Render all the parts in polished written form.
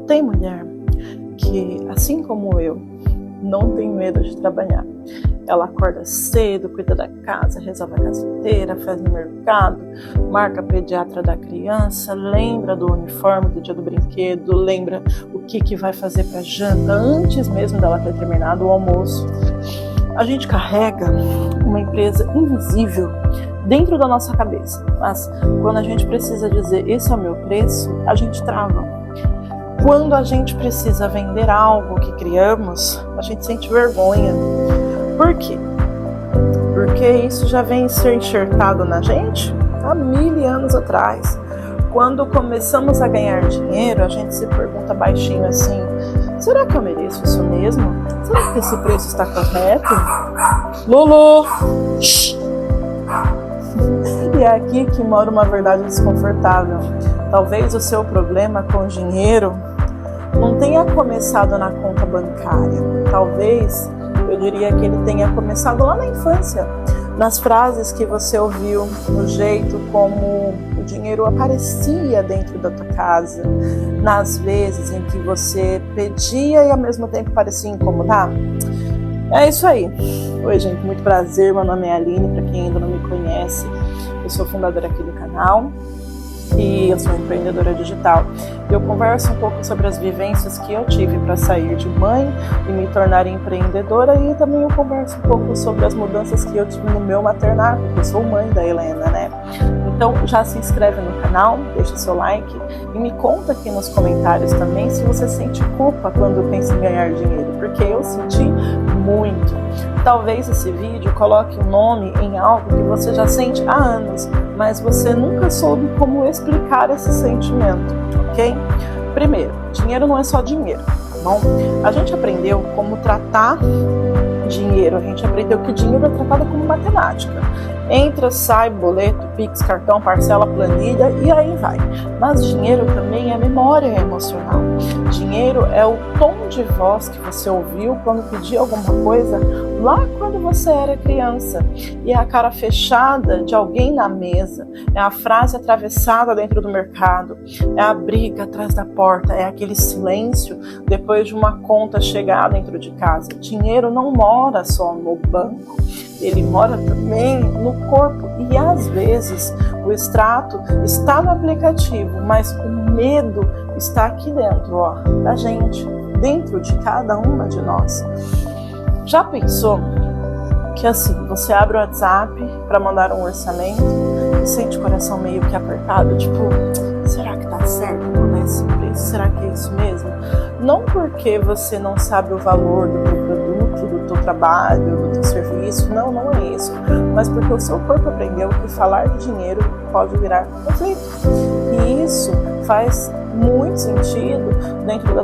Tem mulher que, assim como eu, não tem medo de trabalhar. Ela acorda cedo, cuida da casa, resolve a casa inteira, faz no mercado, marca a pediatra da criança, lembra do uniforme do dia do brinquedo, lembra o que vai fazer para janta antes mesmo dela ter terminado o almoço. A gente carrega uma empresa invisível dentro da nossa cabeça, mas quando a gente precisa dizer esse é o meu preço, a gente trava. Quando a gente precisa vender algo que criamos, a gente sente vergonha. Por quê? Porque isso já vem ser enxertado na gente há 1000 anos atrás. Quando começamos a ganhar dinheiro, a gente se pergunta baixinho assim: será que eu mereço isso mesmo? Será que esse preço está correto? Lulu! E é aqui que mora uma verdade desconfortável. Talvez o seu problema com o dinheiro não tenha começado na conta bancária. Talvez, eu diria que ele tenha começado lá na infância, nas frases que você ouviu, no jeito como o dinheiro aparecia dentro da tua casa, nas vezes em que você pedia e ao mesmo tempo parecia incomodar. É isso aí. Oi, gente, muito prazer. Meu nome é Aline, para quem ainda não me conhece, eu sou fundadora aqui do canal e eu sou empreendedora digital. Eu converso um pouco sobre as vivências que eu tive para sair de mãe e me tornar empreendedora, e também eu converso um pouco sobre as mudanças que eu tive no meu maternar, porque eu sou mãe da Helena, né? Então já se inscreve no canal, deixa seu like e me conta aqui nos comentários também se você sente culpa quando pensa em ganhar dinheiro, porque eu senti muito. Talvez esse vídeo coloque um nome em algo que você já sente há anos, mas você nunca soube como explicar esse sentimento, ok? Primeiro, dinheiro não é só dinheiro, tá bom? A gente aprendeu como tratar dinheiro, a gente aprendeu que dinheiro é tratado como matemática. Entra, sai, boleto, Pix, cartão, parcela, planilha e aí vai. Mas dinheiro também é memória emocional. Dinheiro é o tom de voz que você ouviu quando pediu alguma coisa lá quando você era criança. E é a cara fechada de alguém na mesa, é a frase atravessada dentro do mercado, é a briga atrás da porta, é aquele silêncio depois de uma conta chegar dentro de casa. Dinheiro não mora só no banco, ele mora também no corpo, e às vezes o extrato está no aplicativo, mas o medo está aqui dentro, ó, da gente, dentro de cada uma de nós. Já pensou que assim, você abre o WhatsApp para mandar um orçamento e sente o coração meio que apertado, tipo, será que tá certo esse preço? Será que é isso mesmo? Não porque você não sabe o valor do teu produto, do teu trabalho, do teu serviço, não é isso, mas porque o seu corpo aprendeu que falar de dinheiro pode virar conflito. E isso faz muito sentido dentro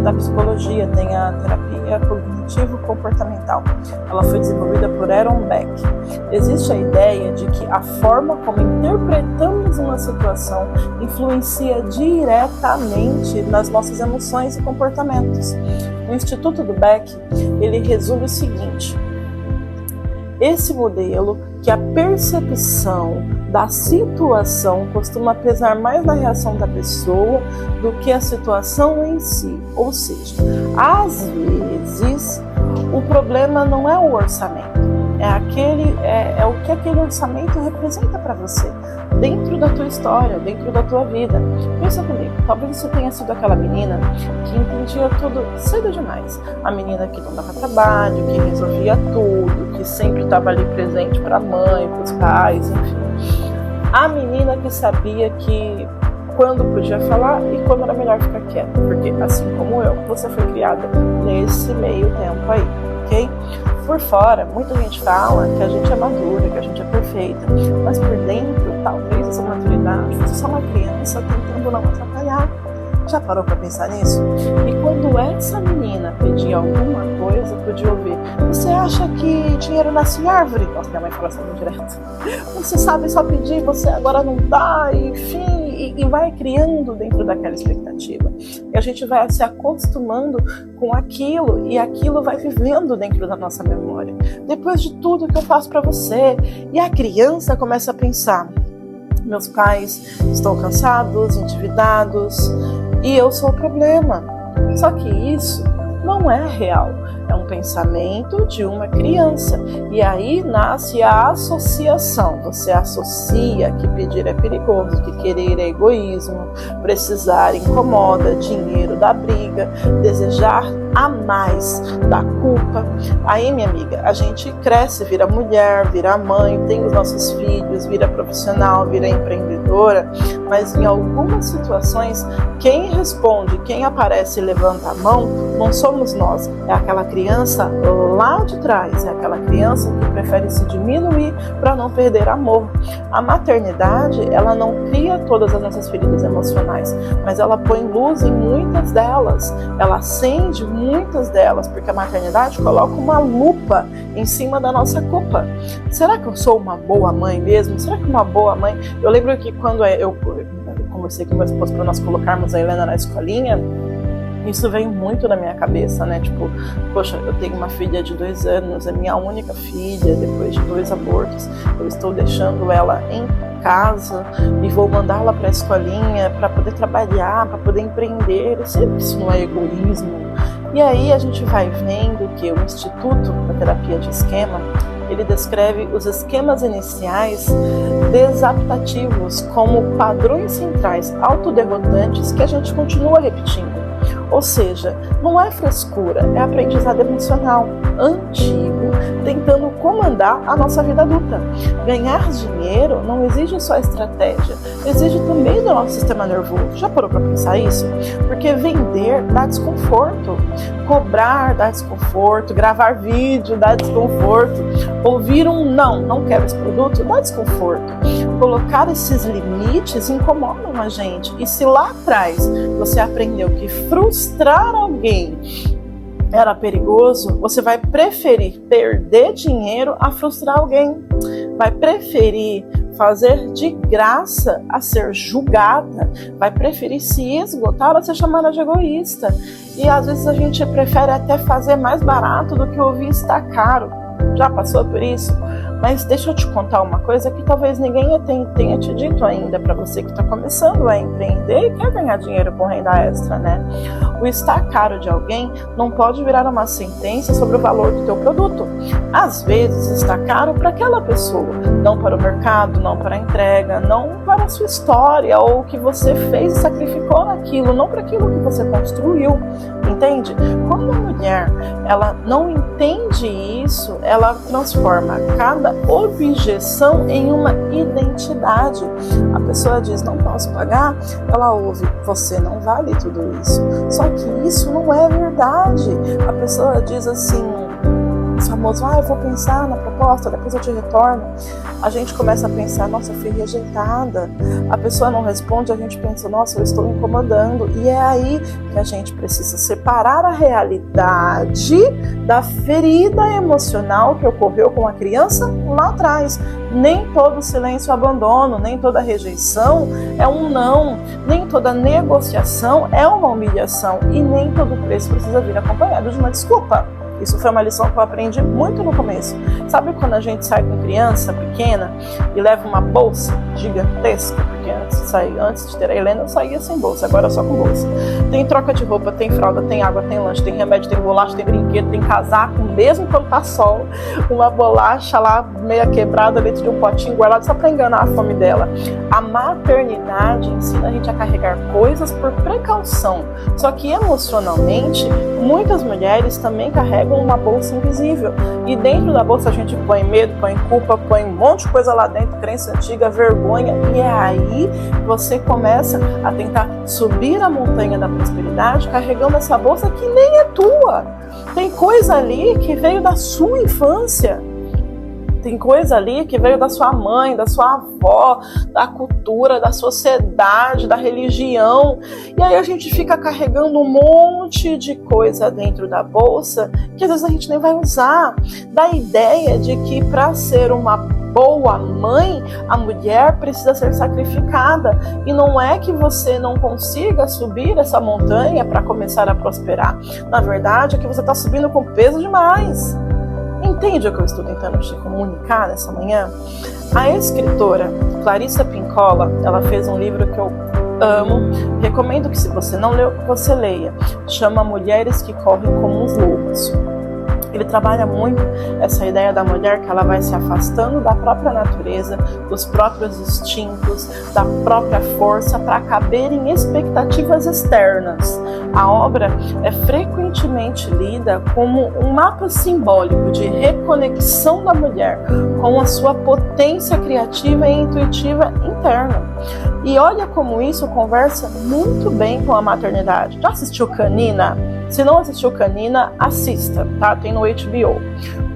da psicologia. Tem a terapia cognitivo-comportamental. Ela foi desenvolvida por Aaron Beck. Existe a ideia de que a forma como interpretamos uma situação influencia diretamente nas nossas emoções e comportamentos. O Instituto do Beck, ele resume o seguinte: esse modelo que a percepção da situação costuma pesar mais na reação da pessoa do que a situação em si. Ou seja, às vezes o problema não é o orçamento, é o que aquele orçamento representa para você, dentro da tua história, dentro da tua vida. Pensa comigo, talvez você tenha sido aquela menina que entendia tudo cedo demais. A menina que não dava trabalho, que resolvia tudo, que sempre estava ali presente para a mãe, para os pais, enfim. A menina que sabia que quando podia falar e quando era melhor ficar quieta, porque assim como eu, você foi criada nesse meio tempo aí, ok? Por fora, muita gente fala que a gente é madura, que a gente é perfeita, mas por dentro, talvez essa maturidade fosse só uma criança tentando não atrapalhar. Já parou para pensar nisso? E quando essa menina pedia alguma coisa, podia ouvir: você acha que dinheiro nasce em árvore? Nossa, minha mãe fala assim direto. Você sabe só pedir, você agora não dá, enfim, e vai criando dentro daquela expectativa. E a gente vai se acostumando com aquilo, e aquilo vai vivendo dentro da nossa memória. Depois de tudo que eu faço para você, e a criança começa a pensar: meus pais estão cansados, endividados, e eu sou o problema. Só que isso não é real. É um pensamento de uma criança. E aí nasce a associação. Você associa que pedir é perigoso, que querer é egoísmo, precisar incomoda, dinheiro dá briga, desejar a mais dá culpa. Aí, minha amiga, a gente cresce, vira mulher, vira mãe, tem os nossos filhos, vira profissional, vira empreendedora, mas em algumas situações, quem responde, quem aparece e levanta a mão, não somos nós, é aquela criança lá de trás, é aquela criança que prefere se diminuir para não perder amor. A maternidade, ela não cria todas as nossas feridas emocionais, mas ela põe luz em muitas delas, ela acende muitas delas, porque a maternidade coloca uma lupa em cima da nossa culpa. Será que eu sou uma boa mãe mesmo? Será que uma boa mãe... Eu lembro que quando eu conversei com meu esposo para nós colocarmos a Helena na escolinha, isso veio muito na minha cabeça, né? Tipo, poxa, eu tenho uma filha de 2 anos, é minha única filha, depois de 2 abortos, eu estou deixando ela em casa e vou mandá-la para a escolinha para poder trabalhar, para poder empreender. Eu sei que isso não é egoísmo. E aí a gente vai vendo que o Instituto da Terapia de Esquema, ele descreve os esquemas iniciais desadaptativos como padrões centrais autoderrotantes que a gente continua repetindo. Ou seja, não é frescura, é aprendizado emocional antigo, tentando comandar a nossa vida adulta. Ganhar dinheiro não exige só estratégia, exige também do nosso sistema nervoso. Já parou para pensar isso? Porque vender dá desconforto, cobrar dá desconforto, gravar vídeo dá desconforto, ouvir um não quero esse produto dá desconforto. Colocar esses limites incomodam a gente. E se lá atrás você aprendeu que frustrar alguém era perigoso, você vai preferir perder dinheiro a frustrar alguém. Vai preferir fazer de graça a ser julgada. Vai preferir se esgotar a ser chamada de egoísta. E às vezes a gente prefere até fazer mais barato do que ouvir está caro. Já passou por isso? Mas deixa eu te contar uma coisa que talvez ninguém tenha te dito ainda, para você que está começando a empreender e quer ganhar dinheiro com renda extra, né? O estar caro de alguém não pode virar uma sentença sobre o valor do teu produto. Às vezes está caro para aquela pessoa, não para o mercado, não para a entrega, não para a sua história ou o que você fez e sacrificou naquilo, não para aquilo que você construiu, entende? Quando a mulher ela não entende isso, ela transforma cada objeção em uma identidade. A pessoa diz, não posso pagar, ela ouve, você não vale tudo isso. Só que isso não é verdade. A pessoa diz assim, o famoso, eu vou pensar na proposta, depois eu te retorno. A gente começa a pensar, nossa, eu fui rejeitada. A pessoa não responde, a gente pensa, nossa, eu estou incomodando. E é aí que a gente precisa separar a realidade da ferida emocional que ocorreu com a criança lá atrás. Nem todo silêncio é abandono, nem toda rejeição é um não, nem toda negociação é uma humilhação e nem todo preço precisa vir acompanhado de uma desculpa. Isso foi uma lição que eu aprendi muito no começo. Sabe quando a gente sai com criança pequena e leva uma bolsa gigantesca? Porque antes de ter a Helena eu saía sem bolsa, agora só com bolsa. Tem troca de roupa, tem fralda, tem água, tem lanche, tem remédio, tem bolacha, tem brinquedo, tem casaco, mesmo quando tá sol, uma bolacha lá meia quebrada dentro de um potinho guardado só para enganar a fome dela. A maternidade ensina a gente a carregar coisas por precaução. Só que emocionalmente, muitas mulheres também carregam uma bolsa invisível. E dentro da bolsa a gente põe medo, põe culpa, põe um monte de coisa lá dentro, crença antiga, vergonha. E é aí que você começa a tentar subir a montanha da prosperidade carregando essa bolsa que nem é tua. Tem coisa ali que veio da sua infância. Tem coisa ali que veio da sua mãe, da sua avó, da cultura, da sociedade, da religião. E aí a gente fica carregando um monte de coisa dentro da bolsa que às vezes a gente nem vai usar. Da ideia de que para ser uma boa mãe, a mulher precisa ser sacrificada. E não é que você não consiga subir essa montanha para começar a prosperar. Na verdade, é que você está subindo com peso demais. Entende o que eu estou tentando te comunicar nessa manhã? A escritora Clarissa Pinkola, ela fez um livro que eu amo. Recomendo que, se você não leu, você leia. Chama Mulheres que Correm como os Lobos. Ele trabalha muito essa ideia da mulher, que ela vai se afastando da própria natureza, dos próprios instintos, da própria força, para caber em expectativas externas. A obra é frequentemente lida como um mapa simbólico de reconexão da mulher com a sua potência criativa e intuitiva interna. E olha como isso conversa muito bem com a maternidade. Já assistiu Canina? Se não assistiu Canina, assista, tá? Tem no HBO.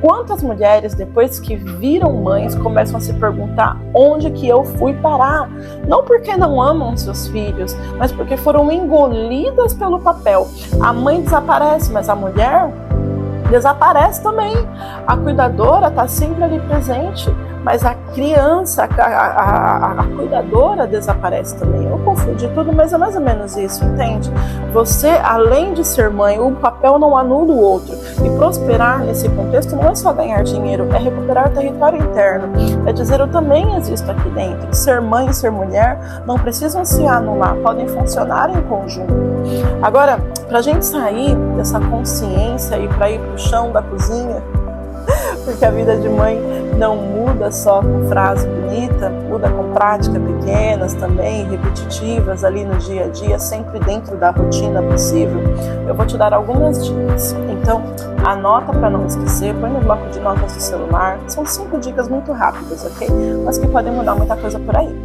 Quantas mulheres, depois que viram mães, começam a se perguntar onde que eu fui parar? Não porque não amam seus filhos, mas porque foram engolidas pelo papel. A mãe desaparece, mas a mulher desaparece também. A cuidadora está sempre ali presente, mas a criança, a cuidadora desaparece também. Eu confundi tudo, mas é mais ou menos isso, entende? Você, além de ser mãe, o papel não anula o outro. E prosperar nesse contexto não é só ganhar dinheiro, é recuperar território interno. É dizer, eu também existo aqui dentro. Ser mãe e ser mulher não precisam se anular, podem funcionar em conjunto. Agora, para a gente sair dessa consciência e para ir para o chão da cozinha, porque a vida de mãe não muda só com frase bonita, muda com práticas pequenas também, repetitivas ali no dia a dia, sempre dentro da rotina possível. Eu vou te dar algumas dicas. Então, anota para não esquecer, põe no bloco de notas do celular. São 5 dicas muito rápidas, ok? Mas que podem mudar muita coisa por aí.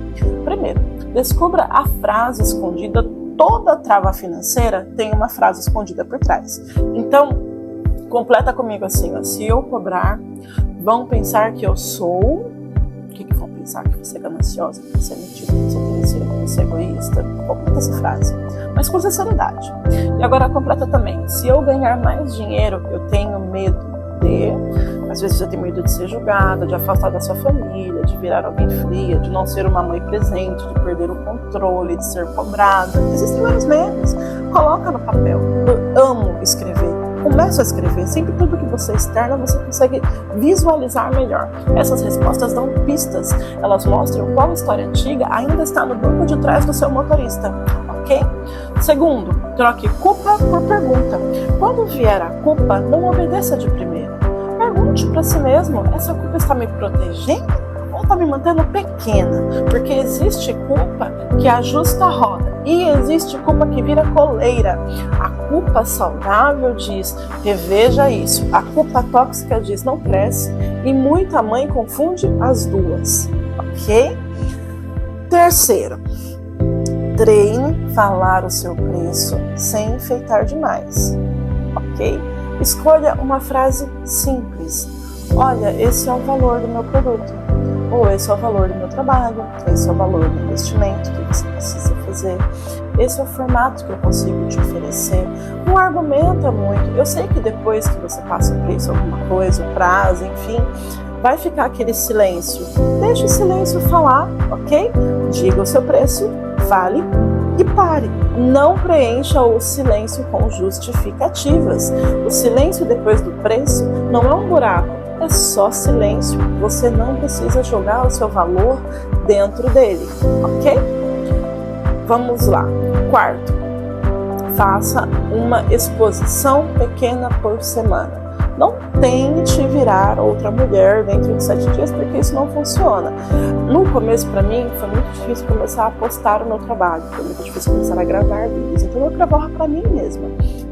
Primeiro, descubra a frase escondida. Toda trava financeira tem uma frase escondida por trás. Então, completa comigo assim, ó. Se eu cobrar, vão pensar que eu sou... O que vão pensar? Que você é gananciosa, que você é metida, que você é interesseira, que você é egoísta. Completa essa frase, mas com sinceridade. E agora completa também. Se eu ganhar mais dinheiro, eu tenho medo de... Às vezes eu tenho medo de ser julgada, de afastar da sua família, de virar alguém fria, de não ser uma mãe presente, de perder o controle, de ser cobrada. Existem vários medos. Coloca no papel. Eu amo escrever. Começa a escrever. Sempre tudo que você externa, você consegue visualizar melhor. Essas respostas dão pistas. Elas mostram qual história antiga ainda está no banco de trás do seu motorista. Ok? Segundo, troque culpa por pergunta. Quando vier a culpa, não obedeça de primeira. Pergunte para si mesmo, essa culpa está me protegendo ou está me mantendo pequena? Porque existe culpa que ajusta a roda e existe culpa que vira coleira. A culpa saudável diz, reveja isso. A culpa tóxica diz, não cresce. E muita mãe confunde as duas, ok? Terceiro, treine falar o seu preço sem enfeitar demais, ok? Escolha uma frase simples. Olha, esse é o valor do meu produto. Ou esse é o valor do meu trabalho. Esse é o valor do investimento que você precisa fazer. Esse é o formato que eu consigo te oferecer. Não argumenta muito. Eu sei que depois que você passa o preço, alguma coisa, o prazo, enfim, vai ficar aquele silêncio. Deixa o silêncio falar, ok? Diga o seu preço, fale e pare. Não preencha o silêncio com justificativas. O silêncio depois do preço não é um buraco, é só silêncio. Você não precisa jogar o seu valor dentro dele, ok? Vamos lá. Quarto, faça uma exposição pequena por semana. Não tente virar outra mulher dentro de 7 dias, porque isso não funciona. No começo, para mim, foi muito difícil começar a postar o meu trabalho. Foi muito difícil começar a gravar vídeos. Então eu gravava para mim mesma.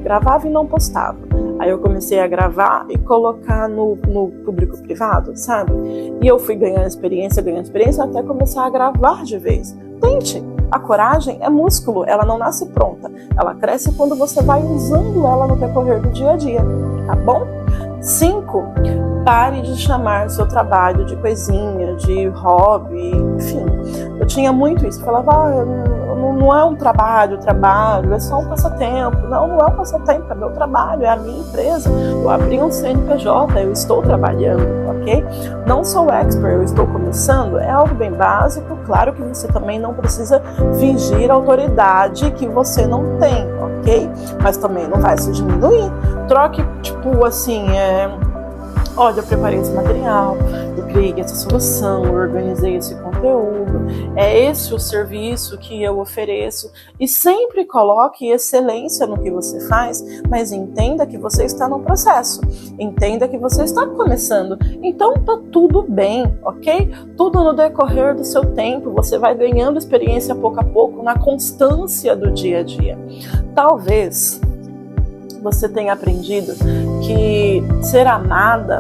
Gravava e não postava. Aí eu comecei a gravar e colocar no público privado, sabe? E eu fui ganhando experiência, até começar a gravar de vez. Tente! A coragem é músculo, ela não nasce pronta. Ela cresce quando você vai usando ela no decorrer do dia a dia, tá bom? 5. Pare de chamar seu trabalho de coisinha, de hobby, enfim. Eu tinha muito isso. Eu falava, não é um trabalho, é só um passatempo. Não é um passatempo, é meu trabalho, é a minha empresa. Eu abri um CNPJ, eu estou trabalhando, ok? Não sou expert, eu estou começando. É algo bem básico. Claro que você também não precisa fingir autoridade que você não tem, ok? Mas também não vai se diminuir. Troque, tipo assim, olha, eu preparei esse material, eu criei essa solução, eu organizei esse conteúdo, é esse o serviço que eu ofereço. E sempre coloque excelência no que você faz, mas entenda que você está no processo, entenda que você está começando. Então tá tudo bem, ok? Tudo no decorrer do seu tempo, você vai ganhando experiência pouco a pouco, na constância do dia a dia. Talvez você tenha aprendido que ser amada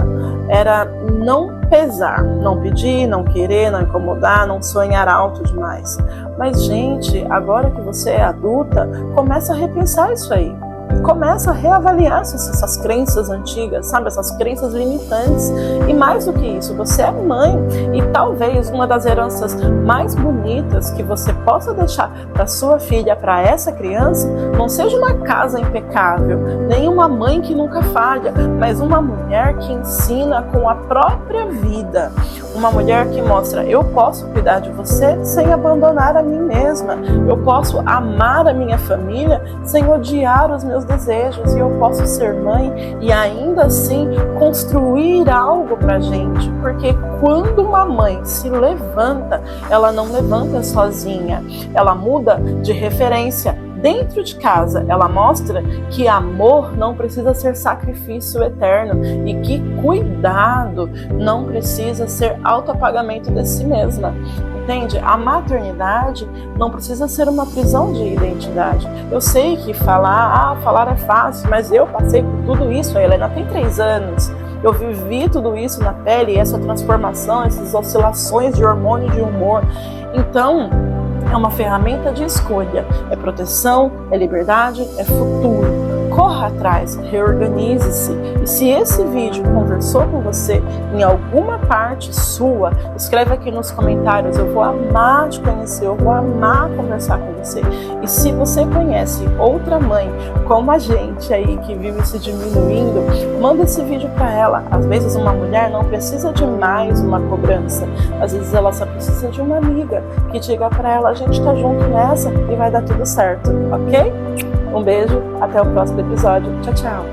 era não pesar, não pedir, não querer, não incomodar, não sonhar alto demais. Mas, gente, agora que você é adulta, começa a repensar isso aí. Começa a reavaliar essas crenças antigas, sabe? Essas crenças limitantes. E mais do que isso, você é mãe. E talvez uma das heranças mais bonitas que você possa deixar para sua filha, para essa criança, não seja uma casa impecável, nem uma mãe que nunca falha, mas uma mulher que ensina com a própria vida. Uma mulher que mostra: eu posso cuidar de você sem abandonar a mim mesma. Eu posso amar a minha família sem odiar os meus desejos. E eu posso ser mãe e ainda assim construir algo pra gente. Porque quando uma mãe se levanta, ela não levanta sozinha. Ela muda de referência. Dentro de casa, ela mostra que amor não precisa ser sacrifício eterno e que cuidado não precisa ser autoapagamento de si mesma. Entende? A maternidade não precisa ser uma prisão de identidade. Eu sei que falar é fácil, mas eu passei por tudo isso. A Helena tem 3 anos. Eu vivi tudo isso na pele, essa transformação, essas oscilações de hormônio e de humor. Então, é uma ferramenta de escolha, é proteção, é liberdade, é futuro. Corra atrás, reorganize-se. E se esse vídeo conversou com você em alguma parte sua, escreve aqui nos comentários. Eu vou amar te conhecer, eu vou amar conversar com você. E se você conhece outra mãe como a gente aí que vive se diminuindo, manda esse vídeo para ela. Às vezes uma mulher não precisa de mais uma cobrança. Às vezes ela só precisa de uma amiga que diga para ela: a gente tá junto nessa e vai dar tudo certo, ok? Um beijo, até o próximo episódio. Tchau, tchau!